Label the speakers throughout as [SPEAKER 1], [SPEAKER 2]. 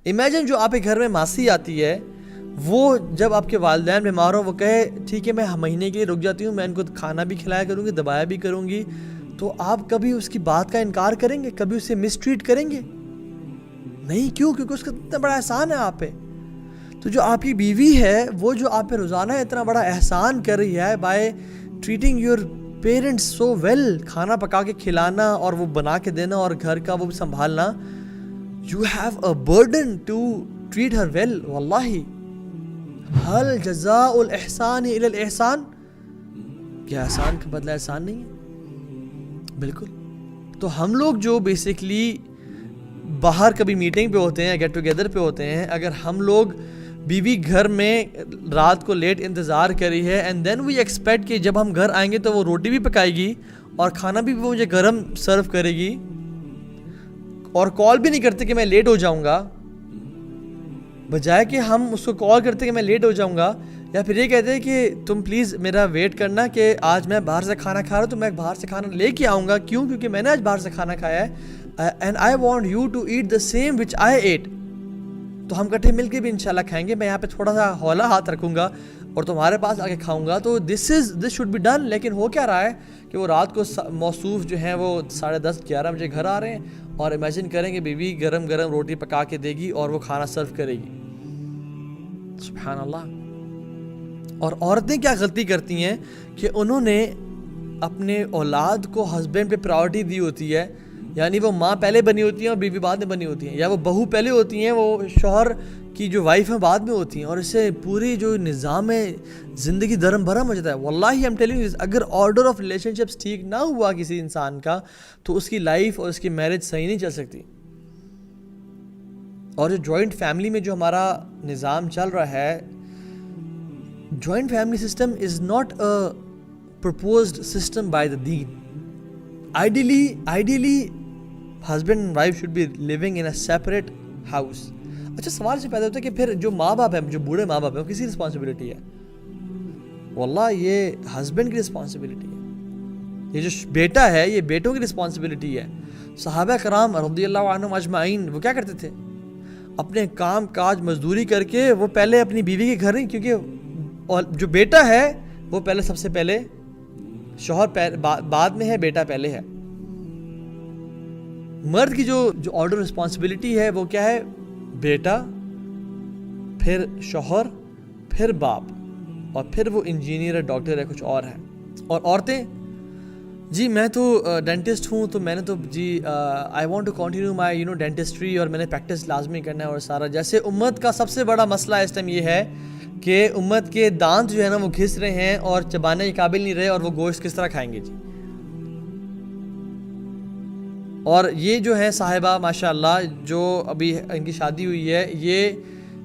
[SPEAKER 1] Imagine جو آپ کے گھر میں ماسی آتی ہے، وہ جب آپ کے والدین بیمار ہوں وہ کہے ٹھیک ہے میں مہینے کے لیے رک جاتی ہوں، میں ان کو کھانا بھی کھلایا کروں گی، دبایا بھی کروں گی، تو آپ کبھی اس کی بات کا انکار کریں گے؟ کبھی اسے مس ٹریٹ کریں گے؟ نہیں. کیوں؟ کیونکہ اس کا اتنا بڑا احسان ہے آپ پہ. تو جو آپ کی بیوی ہے وہ جو آپ پہ روزانہ اتنا بڑا احسان کر رہی ہے by treating your parents so well, کھانا پکا کے کھلانا اور وہ بنا کے دینا اور گھر کا وہ بھی سنبھالنا، you have a burden to treat her well. واللہ حل جزاء الاحسان الی الاحسان، کیا احسان کا بدلہ احسان نہیں ہے؟ بالکل. تو ہم لوگ جو بیسکلی باہر کبھی میٹنگ پہ ہوتے ہیں، گیٹ ٹوگیدر پہ ہوتے ہیں، اگر ہم لوگ بیوی گھر میں رات کو لیٹ انتظار کری ہے اینڈ دین وی ایکسپیکٹ کہ جب ہم گھر آئیں گے تو وہ روٹی بھی پکائے گی اور کھانا بھی وہ مجھے گرم سرو کرے گی، اور کال بھی نہیں کرتے کہ میں لیٹ ہو جاؤں گا، بجائے کہ ہم اس کو کال کرتے کہ میں لیٹ ہو جاؤں گا، یا پھر یہ کہتے ہیں کہ تم پلیز میرا ویٹ کرنا کہ آج میں باہر سے کھانا کھا رہا ہوں تو میں باہر سے کھانا لے کے آؤں گا. کیوں؟ کیونکہ میں نے آج باہر سے کھانا کھایا ہے and I want you to eat the same which I eat. تو ہم کٹھے مل کے بھی انشاءاللہ کھائیں گے. میں یہاں پہ تھوڑا سا ہولا ہاتھ رکھوں گا اور تمہارے پاس آ کے کھاؤں گا. تو دس شوڈ بی ڈن. لیکن ہو کیا رہا ہے کہ وہ رات کو موصوف جو ہیں وہ 10:30 11 بجے گھر آ رہے ہیں اور امیجن کریں کہ بیوی گرم گرم روٹی پکا کے دے گی اور وہ کھانا سرو کرے گی. سبحان اللہ. اور عورتیں کیا غلطی کرتی ہیں کہ انہوں نے اپنے اولاد کو ہسبینڈ پہ پرائورٹی دی ہوتی ہے، یعنی وہ ماں پہلے بنی ہوتی ہیں اور بیوی بعد میں بنی ہوتی ہیں، یا وہ بہو پہلے ہوتی ہیں، وہ شوہر کی جو وائف ہیں بعد میں ہوتی ہیں، اور اس سے پوری جو نظام زندگی درم بھرم ہو جاتا ہے. واللہ آئی ایم ٹیلنگ یو، اگر آرڈر آف ریلیشن شپس ٹھیک نہ ہوا کسی انسان کا تو اس کی لائف اور اس کی میرج صحیح نہیں چل سکتی. اور جو جوائنٹ فیملی میں جو ہمارا نظام چل رہا ہے، joint family system is not a proposed system by the deen. Ideally husband and wife should be living in a separate house. اچھا سوال سے پیدا ہوتا ہے کہ پھر جو ماں باپ ہیں، جو بوڑھے ماں باپ ہیں، وہ کسی رسپانسبلٹی ہے؟ واللہ یہ ہسبینڈ کی رسپانسبلٹی ہے. یہ جو بیٹا ہے یہ بیٹوں کی رسپانسبلٹی ہے. صحابہ کرام رضی اللہ عنہم اجمعین وہ کیا کرتے تھے؟ اپنے کام کاج مزدوری کر کے وہ پہلے اپنی بیوی کے گھر نہیں، کیونکہ جو بیٹا ہے وہ پہلے سب سے پہلے، شوہر بعد میں ہے، بیٹا پہلے ہے. مرد کی جو آرڈر رسپانسبلٹی ہے وہ کیا ہے؟ بیٹا، پھر شوہر، پھر باپ، اور پھر وہ انجینئر ہے، ڈاکٹر ہے، کچھ اور ہے. اور عورتیں، جی میں تو ڈینٹسٹ ہوں تو میں نے تو جی I want to continue my dentistry, اور میں نے پریکٹس لازمی کرنا ہے. اور سارا جیسے امت کا سب سے بڑا مسئلہ اس ٹائم یہ ہے کہ امت کے دانت جو ہے نا وہ گھس رہے ہیں اور چبانے کے قابل نہیں رہے، اور وہ گوشت کس طرح کھائیں گے جی. اور یہ جو ہے صاحبہ ماشاءاللہ جو ابھی ان کی شادی ہوئی ہے، یہ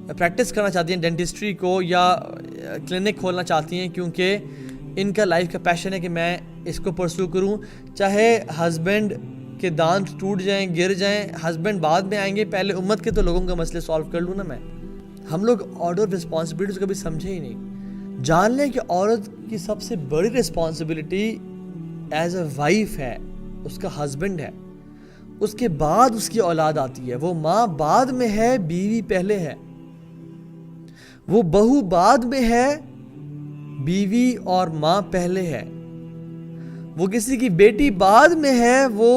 [SPEAKER 1] پریکٹس کرنا چاہتی ہیں ڈینٹسٹری کو یا کلینک کھولنا چاہتی ہیں، کیونکہ ان کا لائف کا پیشن ہے کہ میں اس کو پرسو کروں، چاہے ہسبینڈ کے دانت ٹوٹ جائیں، گر جائیں، ہسبینڈ بعد میں آئیں گے، پہلے امت کے تو لوگوں کا مسئلے سالو کر لوں نا میں. ہم لوگ آرڈر آف رسپانسبلٹیز کبھی سمجھے ہی نہیں. جان لیں کہ عورت کی سب سے بڑی رسپانسبلٹی ایز اے وائف ہے، اس کا ہسبینڈ ہے، اس کے بعد اس کی اولاد آتی ہے. وہ ماں بعد میں ہے، بیوی پہلے ہے. وہ بہو بعد میں ہے، بیوی اور ماں پہلے ہے. وہ کسی کی بیٹی بعد میں ہے، وہ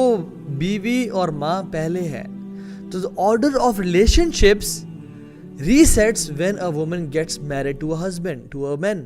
[SPEAKER 1] بیوی اور ماں پہلے ہے. تو the order of relationships resets when a woman gets married to a husband, to a man.